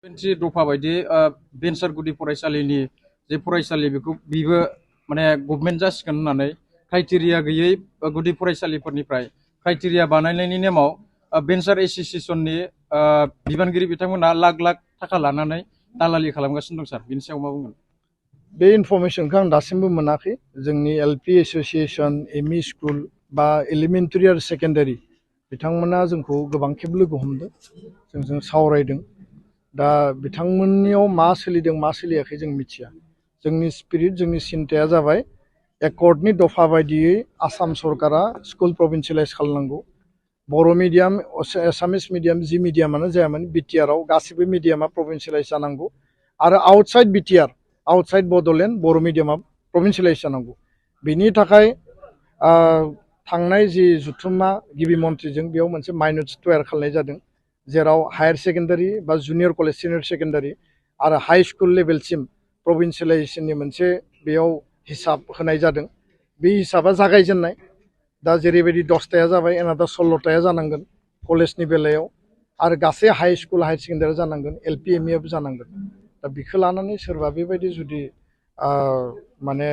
मोनसे दफा बायदि भेन्सार गुदि फरायसालिनि जे फरायसालि बेखौ बिबो माने गभर्नमेन्ट जासिगोन होननानै क्राइटेरिया गैयै गुदि फरायसालिफोरनिफ्राय क्राइटेरिया बानायनायनि नेमाव भेन्सार एसोसिएशननि बिबानगिरि बिथांमोना लाख लाख थाखा लानानै दालालि खालामगासिनो दं सार बिनि सायाव मा बुंगोन? बे इनफरमेशनखौ आं दासिमबो मोनाखै। जोंनि एलपि एसोसिएशन, एमइ स्कुल बा एलिमेन्टारि आरो सेकेन्डारि बिथांमोना जोंखौ गोबां खेब लोगो हमदों, जोंजों सावरायदों। दा बिथांमोननियाव मा सोलिदों मा सोलियाखै जों मिथिया। जोंनि स्पिरिट, जोंनि सिन्थाया जाबाय एकर्डनि दफा बायदियै आसाम सरकारा स्कुल प्रभिन्सियेलाइज खालामनांगौ। बर' मिडियाम, एसामिस मिडियाम, जि मिडियामानो जायामोन बिटिआरआव गासिबो मिडियामा प्रभिन्सियेलाइज जानांगौ। आरो आउटसाइड बिटिआर, आउटसाइड बड'लेण्ड बर' मिडियामा प्रभिन्सियेलाइज जानांगौ। बिनि थाखाय थांनाय जि जुथुमा गिबि मन्थ्रिजों बेयाव मोनसे माइन'रिटि तयार खालामनाय जादों, जेराव हायार सेकेन्डारि बा जुनियर कलेज, सिनियर सेकेन्डारि आरो हाइ स्कुल लेभेलसिम प्रभिन्सियेलाइजेसननि मोनसे बेयाव हिसाब होनाय जादों। बे हिसाबा जागायजेननाय। दा जेरैबायदि 10थाया जाबाय, एनादार 16थाया जानांगोन कलेजनि बेलायाव, आरो गासै हाइ स्कुल हायार सेकेन्डारि जानांगोन, एलपि एमइआबो जानांगोन। दा बेखौ लानानै सोरबा बेबायदि जुदि माने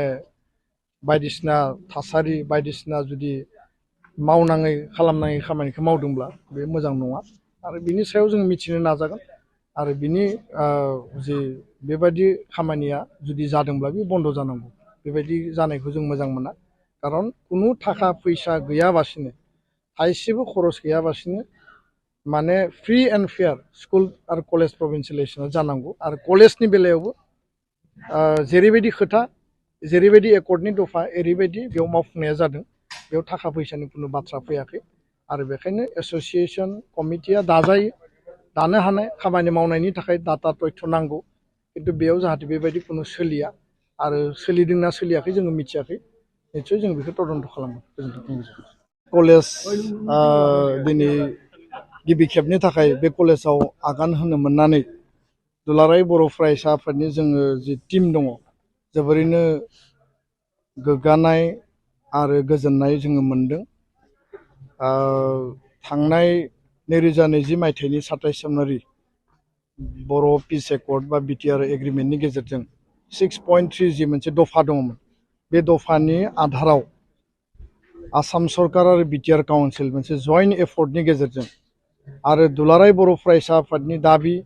बायदिसिना थासारि, बायदिसिना जुदि मावनाङै खालामनाङै खामानिखौ मावदोंब्ला बे मोजां नङा। आरो बिनि सायाव जों मिथिनो नाजागोन। आरो बिनि जि बेबायदि खामानिया जुदि जादोंब्ला बे बन्द जानांगौ। बेबायदि जानायखौ जों मोजां मोना। खारन कुनु थाखा फैसा गैयाबासिनो, थाइसेबो खरस गैयाबासिनो माने फ्रि एन्ड फेयार स्कुल आरो कलेज प्रभिन्सियेलाइजेसना जानांगौ। आरो कलेजनि बेलायावबो जेरैबायदि खोथा, जेरैबायदि एकर्डनि दफा ओरैबायदि बेयाव मावफुंनाया जादों। बेयाव थाखा फैसानि कुनु बाथ्रा फैयाखै। आरो बेखायनो एसोसिएशन कमिटिया दाजायो, दानो हानाय खामानि मावनायनि थाखाय डाटा तथ्य नांगौ। खिन्थु बेयाव जाहाथे बेबायदि कुनु सोलिया, आरो सोलिदोंना सोलियाखै जोङो मिथियाखै। निस्सय जों बेखौ तदन्त खालामगोन। कलेज दिनै गिबि खेबनि थाखाय बे कलेजाव आगान होनो मोननानै दुलाराय बर' फरायसा आफादनि जोङो जि टिम दङ, जोबोरैनो गोग्गानाय आरो गोजोननाय जोङो मोनदों। थांनाय 2020 मायथाइनि 27 जानुवारि बर' पिस एकर्ड बा बिटिआर एग्रिमेन्टनि गेजेरजों 6.3 जि मोनसे दफा दङमोन, बे दफानि आधाराव आसाम सरकार आरो बिटिआर काउन्सिल मोनसे जइन्ट एफर्टनि गेजेरजों आरो दुलाराय बर' फरायसा आफादनि दाबि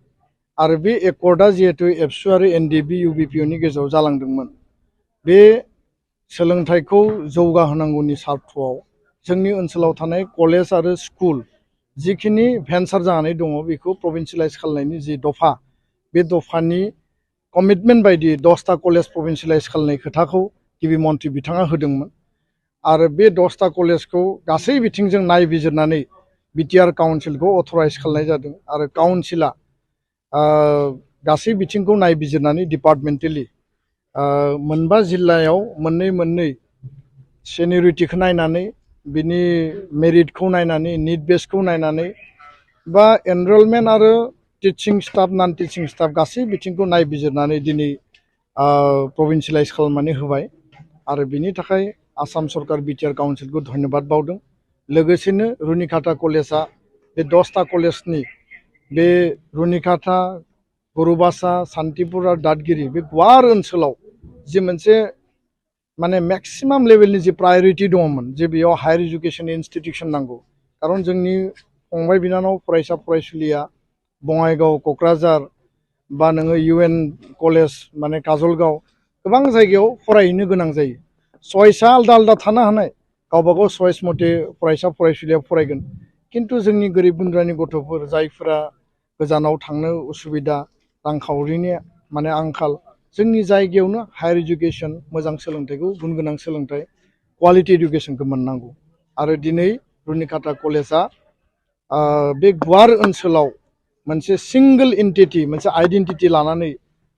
आरो बे एकर्डआ जिहेतु एबसु आरो एनडिबि इउबिपिअनि गेजेराव जालांदोंमोन, बे सोलोंथाइखौ जौगाहोनांगौनि सार्थआव जोंनि ओनसोलाव थानाय कलेज आरो स्कुल जिखिनि भेन्सार जानानै दङ बेखौ प्रभिन्सियेलाइज खालामनायनि जि दफा, बे दफानि कमिटमेन्ट बायदि 10टा कलेज प्रभिन्सियेलाइज खालामनाय खोथाखौ गिबि मन्थ्रि बिथाङा होदोंमोन। आरो बे 10टा कलेजखौ गासै बिथिंजों नायबिजिरनानै बिटिआर काउन्सिलखौ अथराइज खालामनाय जादों। आरो काउन्सिला गासै बिथिंखौ नायबिजिरनानै डिपार्टमेन्टेलि मोनबा जिल्लायाव मोननै सेनियरिटिखौ नायनानै, बिनि मेरिटखौ नायनानै, निट बेसखौ नायनानै बा एनरलमेन्ट आरो टिचिं स्टाफ, नन टिचिं स्टाफ गासै बिथिंखौ नायबिजिरनानै दिनै प्रभिन्सियेलाइज खालामनानै होबाय। आरो बिनि थाखाय आसाम सरकार बिटिआर काउन्सिलखौ धन्यबाद बावदों। लोगोसेनो रुनिकाटा कलेजआ बे 10टा कलेजनि बे रुनिकाटा, गुरुबासा, सान्तिपुर आरो दादगिरि बे गुवार ओनसोलाव जि मोनसे माने मेक्सिमाम लेभेलनि जि प्रायरिटि दङमोन, जे बेयाव हायार इडुकेसन इनस्टिटिउसन नांगौ। खारन जोंनि फंबाय बिनानाव फरायसा फरायसुलिया बङाइगाव, क'क्राझार बा नोङो इउएन कलेज माने काजलगाव गोबां जायगायाव फरायहैनो गोनां जायो। चइसआ आलदा आलदा थानो हानाय, गावबागाव चइस मथे फरायसा फरायसुलिया फरायगोन। खिन्थु जोंनि गोरिब गुन्द्रानि गथ'फोर जायफोरा गोजानाव थांनो उसुबिदा, रांखावरिनि माने आंखाल, जोंनि जायगायावनो हायार इडुकेसन, मोजां सोलोंथाइखौ, गुन गोनां सोलोंथाइ, क्वालिटि इडुकेसनखौ मोननांगौ। आरो दिनै रुनिकाटा कलेजआ बे गुवार ओनसोलाव मोनसे सिंगल एन्टिटि, मोनसे आइडेन्टिटि लानानै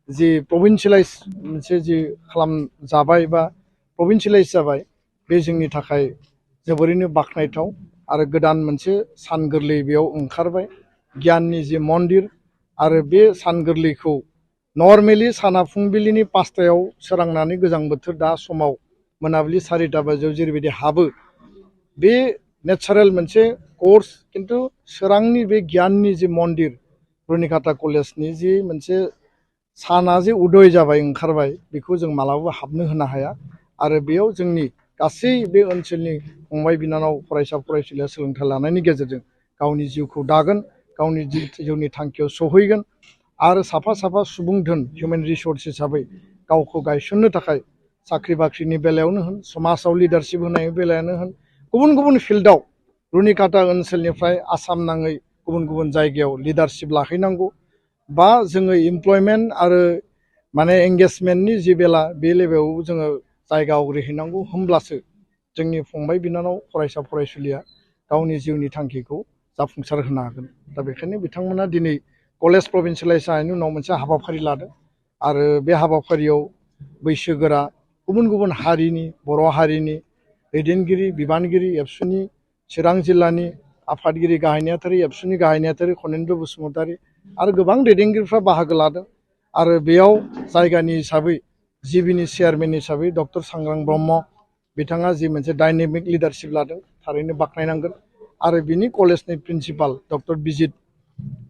जि प्रभिन्सियेलाइज मोनसे जि खालामजाबाय बा प्रभिन्सियेलाइज जाबाय, बे जोंनि थाखाय जोबोरैनो बाख्नायथाव। आरो गोदान मोनसे सान गोरलै बेयाव ओंखारबाय, गियाननि जि मन्दिर। आरो बे सान गोरलैखौ नर्मेलि साना फुंबिलिनि 5टायाव सोरांनानै गोजां बोथोर दा समाव मोनाबिलि 4टा बाजियाव जेरैबायदि हाबो, बे नेचारेल मोनसे कर्स। खिन्थु सोरांनि बे गियाननि जि मन्दिर, रुनिकाटा कलेजनि जि मोनसे साना जे उदय जाबाय ओंखारबाय बेखौ जों मालाबाबो हाबनो होनो हाया आरो बेयाव जोंनि गासै बे ओनसोलनि फंबाय बिनानाव फरायसा फरायसुलिया सोलोंथाइ लानायनि गेजेरजों गावनि जिउखौ दागोन गावनि जिउनि थांखियाव सहैगोन आरो साफा साफा सुबुं धोन हिउमेन रिसर्स हिसाबै गावखौ गायसननो थाखाय साख्रि बाख्रिनि बेलायावनो होन समाजाव लिडारशिप होनायनि बेलायावनो होन गुबुन गुबुन फिल्डआव रुनिकाटा ओनसोलनिफ्राय आसाम नाङै गुबुन गुबुन जायगायाव लिडारशिप लाहैनांगौ बा जोङो इमप्लयमेन्ट आरो माने एंगेजमेन्टनि जि बेला बे लेभेलाव जोङो जायगा आवग्रिहैनांगौ होमब्लासो जोंनि फंबाय बिनानाव फरायसा फरायसुलिया गावनि जिउनि थांखिखौ जाफुंसार होनो हागोन दा बेखायनो बिथांमोना दिनै कलेज प्रभिन्सियेलाइज जानायनि उनाव मोनसे हाबाफारि लादों आरो बे हाबाफारियाव बैसोगोरा गुबुन गुबुन हारिनि बर' हारिनि दैदेनगिरि बिबानगिरि एबसुनि चिरां जिल्लानि आफादगिरि गाहाय नेहाथारि एबसुनि गाहाय नेहाथारि खनेन्द्र बसुमतारी आरो गोबां दैदेनगिरिफ्रा बाहागो लादों आरो बेयाव जायगानि हिसाबै जिबिनि चेयारमेन हिसाबै डक्टर सांग्रां ब्रह्म बिथाङा जि मोनसे डायनेमिक लिडारशिप लादों थारैनो बाख्नायनांगोन आरो बिनि कलेजनि प्रिन्सिपाल डक्टर बिजित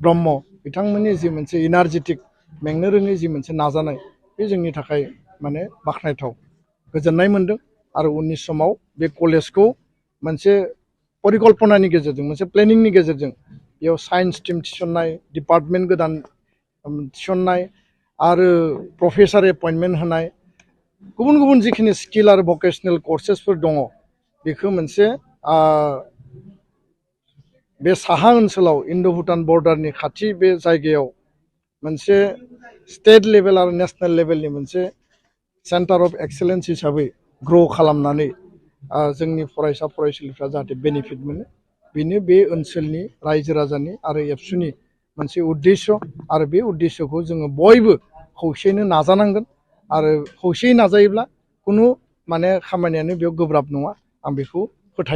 ब्रह्म बिथांमोननि जि मोनसे इनार्जेटिक मेंनो रोङै जि मोनसे नाजानाय बे जोंनि थाखाय माने बाख्नायथाव गोजोननाय मोनदों आरो उननि समाव बे कलेजखौ मोनसे परिकल्पनानि गेजेरजों मोनसे प्लेनिंनि गेजेरजों बेयाव साइन्स टीम थिसननाय डिपार्टमेन्ट गोदान थिसननाय आरो प्रफेसार एपइन्टमेन्ट होनाय गुबुन गुबुन जिखिनि स्किल आरो भकेशनेल कर्सेसफोर दङ बेखौ मोनसे बे साहा ओनसोलाव इन्ड' भुटान बर्डारनि खाथि बे जायगायाव मोनसे स्टेट लेभेल आरो नेसनेल लेभेलनि मोनसे सेन्टार अफ एक्सेलेन्स हिसाबै ग्र' खालामनानै जोंनि फरायसा फरायसुलिफ्रा जाहाथे बेनिफिट मोनो बेनो बे ओनसोलनि रायजो राजानि आरो एबसुनि मोनसे उद्देश्य आरो बे उद्देश्यखौ जोङो बयबो खौसेयैनो नाजानांगोन आरो खौसेयै नाजायोब्ला खुनु माने खामानियानो बेयाव गोब्राब नङा आं बेखौ